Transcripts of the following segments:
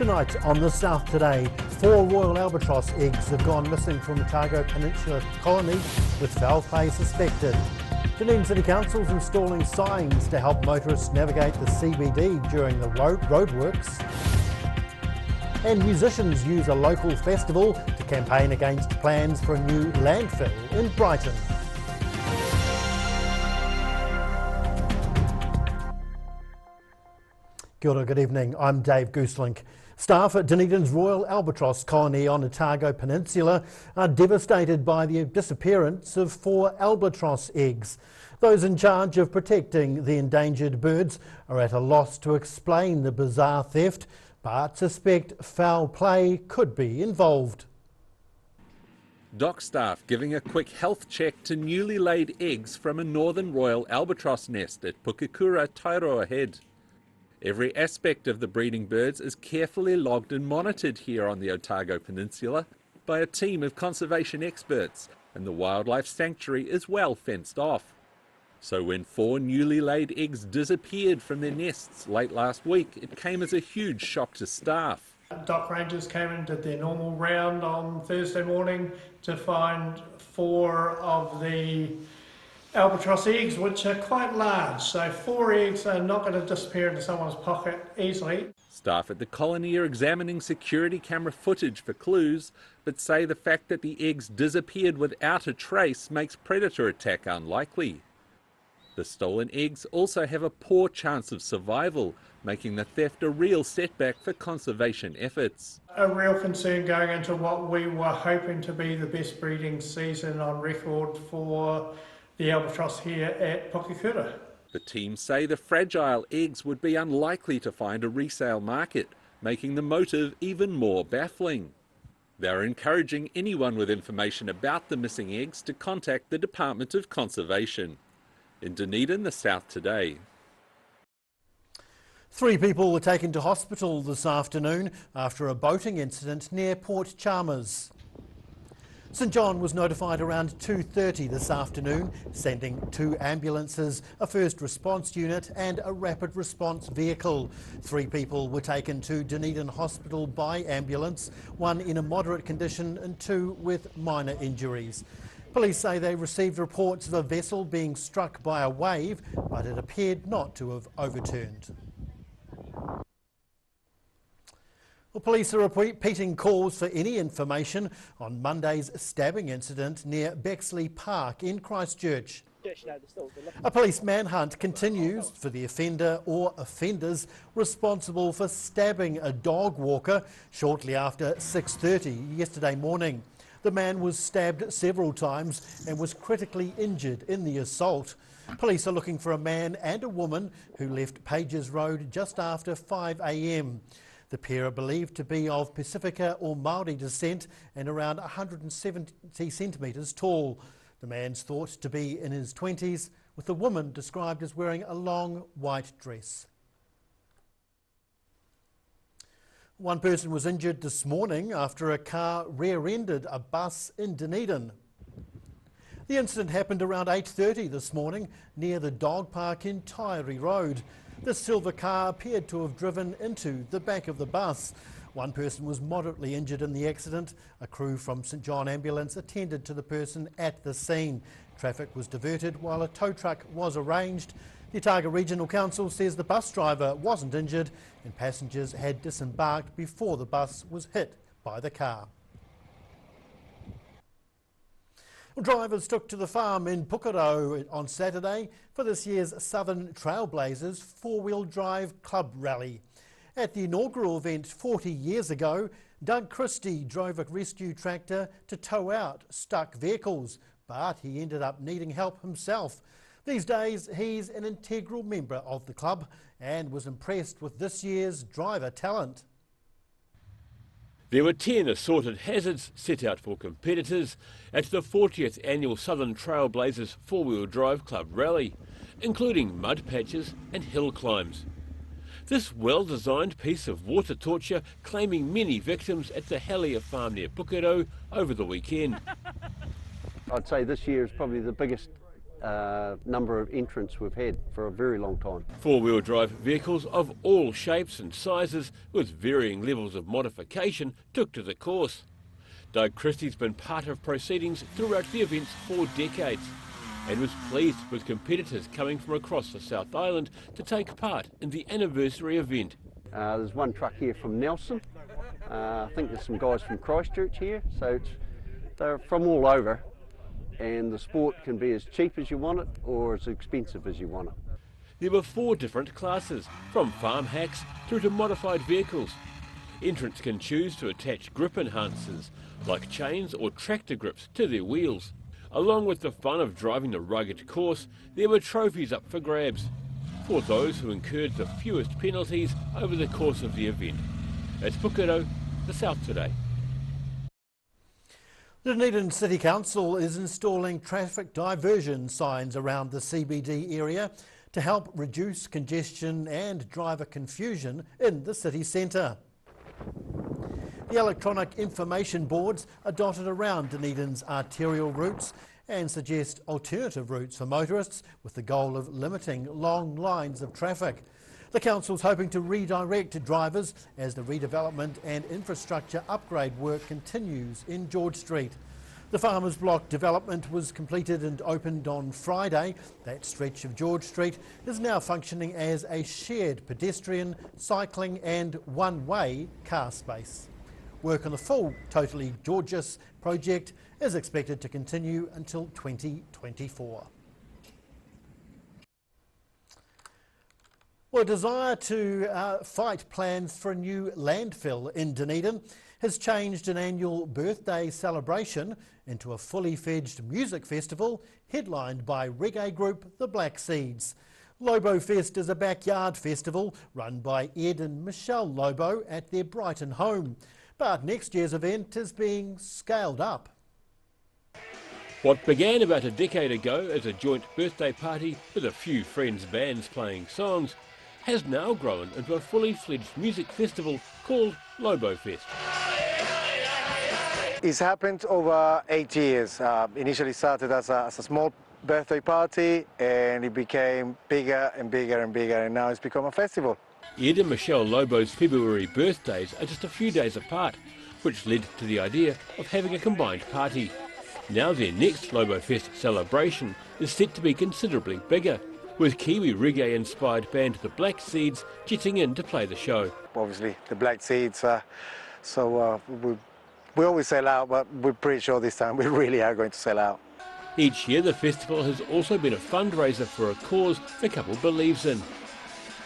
Tonight on The South Today, 4 royal albatross eggs have gone missing from the Otago Peninsula colony with foul play suspected. Dunedin City Council's installing signs to help motorists navigate the CBD during the roadworks. And musicians use a local festival to campaign against plans for a new landfill in Brighton. Kia ora, good evening. I'm Dave Gooselink. Staff at Dunedin's Royal Albatross colony on Otago Peninsula are devastated by the disappearance of 4 albatross eggs. Those in charge of protecting the endangered birds are at a loss to explain the bizarre theft, but suspect foul play could be involved. Dock staff giving a quick health check to newly laid eggs from a northern royal albatross nest at Pukekura, Tairoa Head. Every aspect of the breeding birds is carefully logged and monitored here on the Otago Peninsula by a team of conservation experts, and the wildlife sanctuary is well fenced off. So when 4 newly laid eggs disappeared from their nests late last week, it came as a huge shock to staff. Dock rangers came and did their normal round on Thursday morning to find 4 of the albatross eggs, which are quite large, so 4 eggs are not going to disappear into someone's pocket easily. Staff at the colony are examining security camera footage for clues, but say the fact that the eggs disappeared without a trace makes predator attack unlikely. The stolen eggs also have a poor chance of survival, making the theft a real setback for conservation efforts. A real concern going into what we were hoping to be the best breeding season on record for the albatross here at Pukekura. The team say the fragile eggs would be unlikely to find a resale market, making the motive even more baffling. They're encouraging anyone with information about the missing eggs to contact the Department of Conservation. In Dunedin, The South Today. 3 people were taken to hospital this afternoon after a boating incident near Port Chalmers. St John was notified around 2:30 this afternoon, sending 2 ambulances, a first response unit and a rapid response vehicle. 3 people were taken to Dunedin Hospital by ambulance, 1 in a moderate condition and 2 with minor injuries. Police say they received reports of a vessel being struck by a wave, but it appeared not to have overturned. Well, police are repeating calls for any information on Monday's stabbing incident near Bexley Park in Christchurch. A police manhunt continues for the offender or offenders responsible for stabbing a dog walker shortly after 6:30 yesterday morning. The man was stabbed several times and was critically injured in the assault. Police are looking for a man and a woman who left Pages Road just after 5 a.m. The pair are believed to be of Pacifica or Māori descent and around 170 centimetres tall. The man's thought to be in his 20s, with the woman described as wearing a long white dress. 1 person was injured this morning after a car rear-ended a bus in Dunedin. The incident happened around 8:30 this morning near the dog park in Taieri Road. The silver car appeared to have driven into the back of the bus. 1 person was moderately injured in the accident. A crew from St John Ambulance attended to the person at the scene. Traffic was diverted while a tow truck was arranged. The Otago Regional Council says the bus driver wasn't injured and passengers had disembarked before the bus was hit by the car. Well, drivers took to the farm in Pukekura on Saturday for this year's Southern Trailblazers 4-wheel drive club rally. At the inaugural event 40 years ago, Doug Christie drove a rescue tractor to tow out stuck vehicles, but he ended up needing help himself. These days, he's an integral member of the club and was impressed with this year's driver talent. There were 10 assorted hazards set out for competitors at the 40th annual Southern Trailblazers 4-wheel drive club rally, including mud patches and hill climbs. This well-designed piece of water torture claiming many victims at the Hellier farm near Pukekura over the weekend. I'd say this year is probably the biggest number of entrants we've had for a very long time. Four-wheel drive vehicles of all shapes and sizes with varying levels of modification took to the course. Doug Christie's been part of proceedings throughout the events for decades and was pleased with competitors coming from across the South Island to take part in the anniversary event. There's one truck here from Nelson. I think there's some guys from Christchurch here, so they're from all over, and the sport can be as cheap as you want it or as expensive as you want it. There were 4 different classes, from farm hacks through to modified vehicles. Entrants can choose to attach grip enhancers, like chains or tractor grips, to their wheels. Along with the fun of driving the rugged course, there were trophies up for grabs for those who incurred the fewest penalties over the course of the event. At Pukero, the South Today. The Dunedin City Council is installing traffic diversion signs around the CBD area to help reduce congestion and driver confusion in the city centre. The electronic information boards are dotted around Dunedin's arterial routes and suggest alternative routes for motorists with the goal of limiting long lines of traffic. The council's hoping to redirect drivers as the redevelopment and infrastructure upgrade work continues in George Street. The Farmers Block development was completed and opened on Friday. That stretch of George Street is now functioning as a shared pedestrian, cycling and one-way car space. Work on the full Totally Georgious project is expected to continue until 2024. Well, a desire to fight plans for a new landfill in Dunedin has changed an annual birthday celebration into a fully fledged music festival headlined by reggae group The Black Seeds. Lobo Fest is a backyard festival run by Ed and Michelle Lobo at their Brighton home. But next year's event is being scaled up. What began about a decade ago as a joint birthday party with a few friends' bands playing songs has now grown into a fully fledged music festival called Lobo Fest. It's happened over 8 years. Initially started as a small birthday party, and it became bigger and bigger and bigger, and now it's become a festival. Ed and Michelle Lobo's February birthdays are just a few days apart, which led to the idea of having a combined party. Now their next Lobo Fest celebration is set to be considerably bigger, with Kiwi reggae-inspired band The Black Seeds jetting in to play the show. Obviously, The Black Seeds, we always sell out, but we're pretty sure this time we really are going to sell out. Each year the festival has also been a fundraiser for a cause the couple believes in.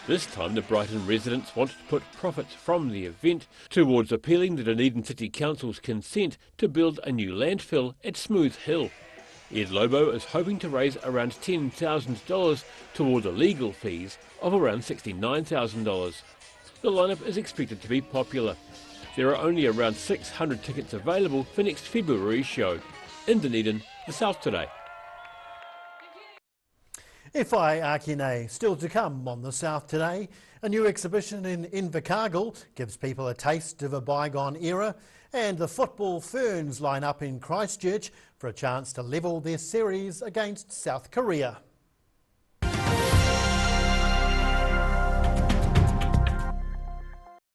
This time the Brighton residents want to put profits from the event towards appealing the Dunedin City Council's consent to build a new landfill at Smooth Hill. Ed Lobo is hoping to raise around $10,000 toward the legal fees of around $69,000. The lineup is expected to be popular. There are only around 600 tickets available for next February's show. In Dunedin, the South Today. Whai Akine, still to come on the South Today. A new exhibition in Invercargill gives people a taste of a bygone era, and the Football Ferns line up in Christchurch for a chance to level their series against South Korea.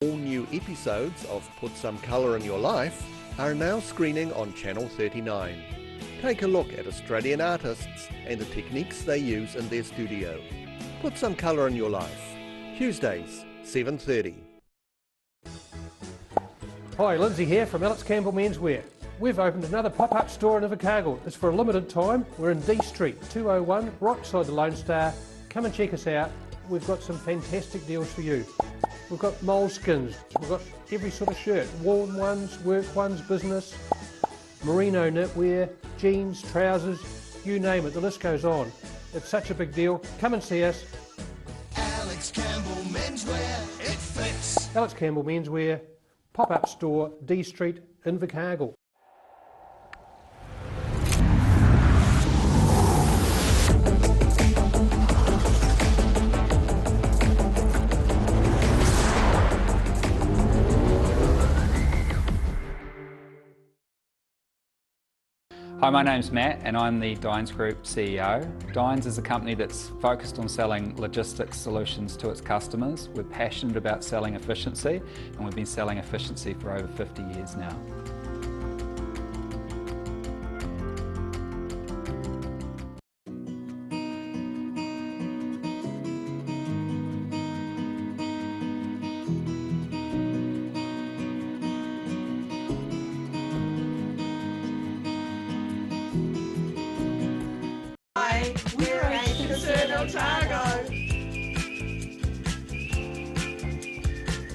All new episodes of Put Some Colour in Your Life are now screening on Channel 39. Take a look at Australian artists and the techniques they use in their studio. Put Some Colour in Your Life. Tuesdays, 7:30. Hi, Lindsay here from Alex Campbell Menswear. We've opened another pop-up store in Invercargill. It's for a limited time. We're in D Street, 201, right beside the Lone Star. Come and check us out. We've got some fantastic deals for you. We've got moleskins, we've got every sort of shirt, worn ones, work ones, business, merino knitwear, jeans, trousers, you name it, the list goes on. It's such a big deal. Come and see us. Alex Campbell Menswear, it fits. Alex Campbell Menswear, pop-up store, D Street, Invercargill. Hi, my name's Matt and I'm the Dines Group CEO. Dines is a company that's focused on selling logistics solutions to its customers. We're passionate about selling efficiency and we've been selling efficiency for over 50 years now.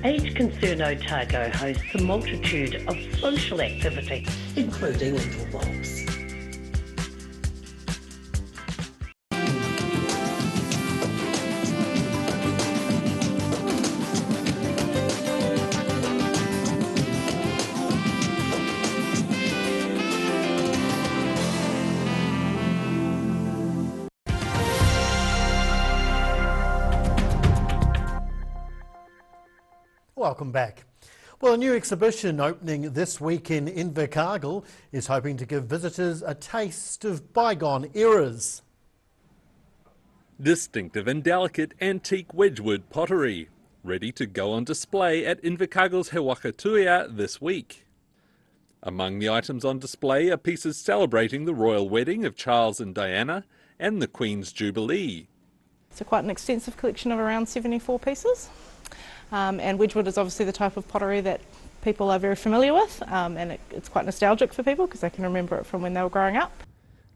Age Concern Otago hosts a multitude of social activities, including Little Bobs. Welcome back. Well, a new exhibition opening this week in Invercargill is hoping to give visitors a taste of bygone eras. Distinctive and delicate antique Wedgwood pottery, ready to go on display at Invercargill's He Whakatuia this week. Among the items on display are pieces celebrating the royal wedding of Charles and Diana and the Queen's Jubilee. So quite an extensive collection of around 74 pieces. And Wedgwood is obviously the type of pottery that people are very familiar with, and it's quite nostalgic for people because they can remember it from when they were growing up.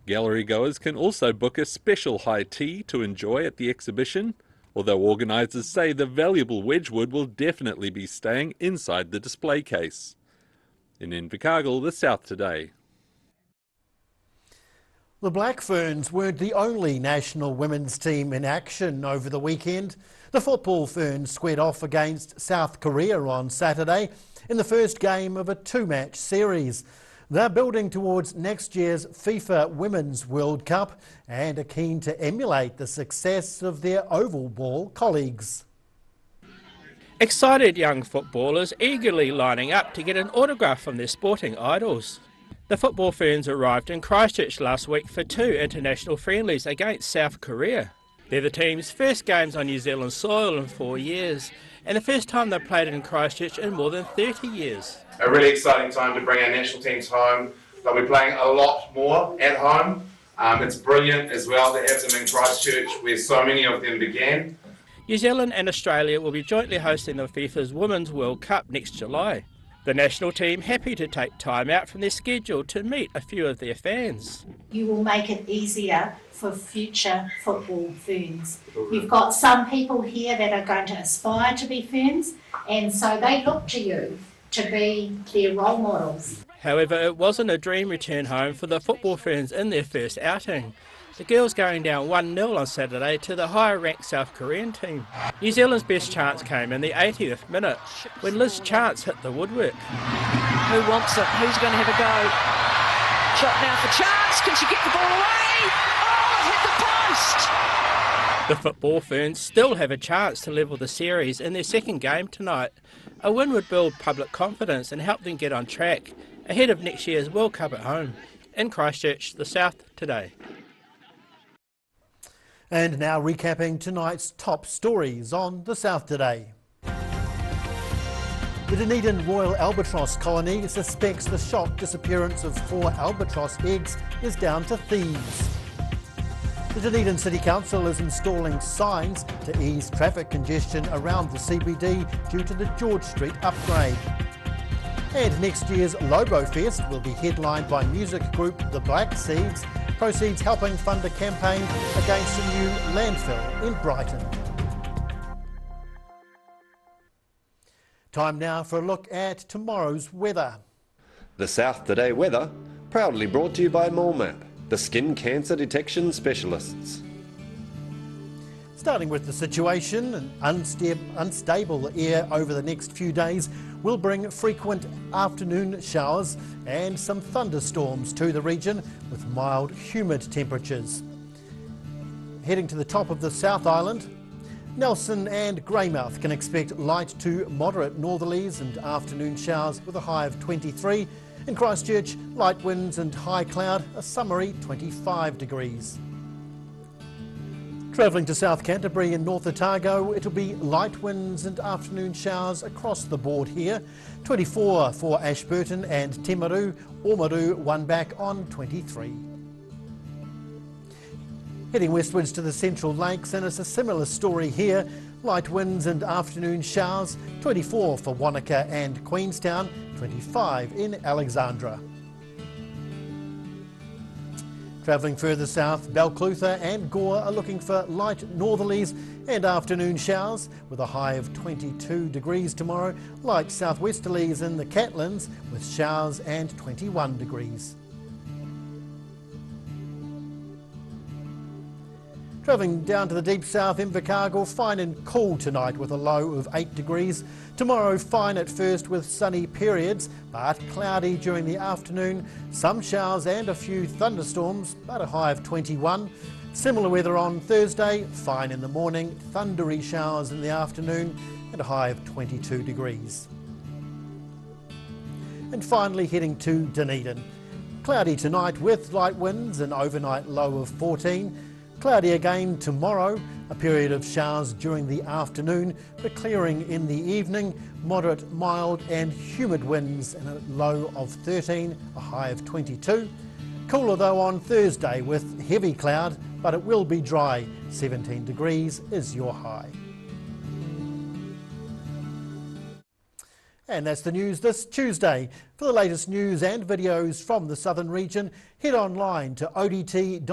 Gallery goers can also book a special high tea to enjoy at the exhibition, although organisers say the valuable Wedgwood will definitely be staying inside the display case. In Invercargill, the South Today. The Black Ferns weren't the only national women's team in action over the weekend. The football Ferns squared off against South Korea on Saturday in the first game of a two-match series. They're building towards next year's FIFA Women's World Cup and are keen to emulate the success of their oval ball colleagues. Excited young footballers eagerly lining up to get an autograph from their sporting idols. The football Ferns arrived in Christchurch last week for two international friendlies against South Korea. They're the team's first games on New Zealand soil in 4 years, and the first time they've played in Christchurch in more than 30 years. A really exciting time to bring our national teams home. They'll be playing a lot more at home. It's brilliant as well to have them in Christchurch, where so many of them began. New Zealand and Australia will be jointly hosting the FIFA's Women's World Cup next July. The national team happy to take time out from their schedule to meet a few of their fans. You will make it easier for future football Ferns. You've got some people here that are going to aspire to be Ferns, and so they look to you to be their role models. However, it wasn't a dream return home for the football Ferns in their first outing. The girls going down 1-0 on Saturday to the higher-ranked South Korean team. New Zealand's best chance came in the 80th minute when Liz Chance hit the woodwork. Who wants it? Who's going to have a go? Shot now for Chance. Can she get the ball away? Oh, it hit the post! The football Ferns still have a chance to level the series in their second game tonight. A win would build public confidence and help them get on track ahead of next year's World Cup at home. In Christchurch, the South Today. And now recapping tonight's top stories on the South Today. The Dunedin Royal Albatross Colony suspects the shock disappearance of 4 albatross eggs is down to thieves. The Dunedin City Council is installing signs to ease traffic congestion around the CBD due to the George Street upgrade. And next year's Lobo Fest will be headlined by music group The Black Seeds, proceeds helping fund a campaign against a new landfill in Brighton. Time now for a look at tomorrow's weather. The South Today weather, proudly brought to you by MoleMap, the skin cancer detection specialists. Starting with the situation, an unstable air over the next few days will bring frequent afternoon showers and some thunderstorms to the region with mild, humid temperatures. Heading to the top of the South Island, Nelson and Greymouth can expect light to moderate northerlies and afternoon showers with a high of 23. In Christchurch, light winds and high cloud, a summery 25 degrees. Travelling to South Canterbury and North Otago, it'll be light winds and afternoon showers across the board here. 24 for Ashburton and Timaru, Oamaru one back on 23. Heading westwards to the Central Lakes, and it's a similar story here. Light winds and afternoon showers, 24 for Wanaka and Queenstown, 25 in Alexandra. Travelling further south, Balclutha and Gore are looking for light northerlies and afternoon showers with a high of 22 degrees tomorrow. Light southwesterlies in the Catlins with showers and 21 degrees. Travelling down to the deep south, Invercargill, fine and cool tonight with a low of 8 degrees. Tomorrow fine at first with sunny periods, but cloudy during the afternoon. Some showers and a few thunderstorms, but a high of 21. Similar weather on Thursday, fine in the morning, thundery showers in the afternoon and a high of 22 degrees. And finally heading to Dunedin. Cloudy tonight with light winds, an overnight low of 14. Cloudy again tomorrow, a period of showers during the afternoon, but clearing in the evening, moderate, mild and humid winds and a low of 13, a high of 22. Cooler though on Thursday with heavy cloud, but it will be dry. 17 degrees is your high. And that's the news this Tuesday. For the latest news and videos from the southern region, head online to odt.co.nz.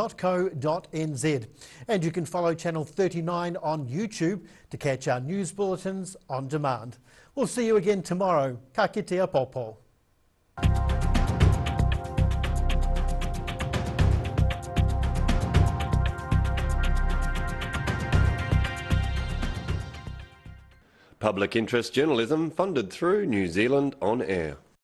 And you can follow Channel 39 on YouTube to catch our news bulletins on demand. We'll see you again tomorrow. Ka kitea popo. Public interest journalism funded through New Zealand On Air.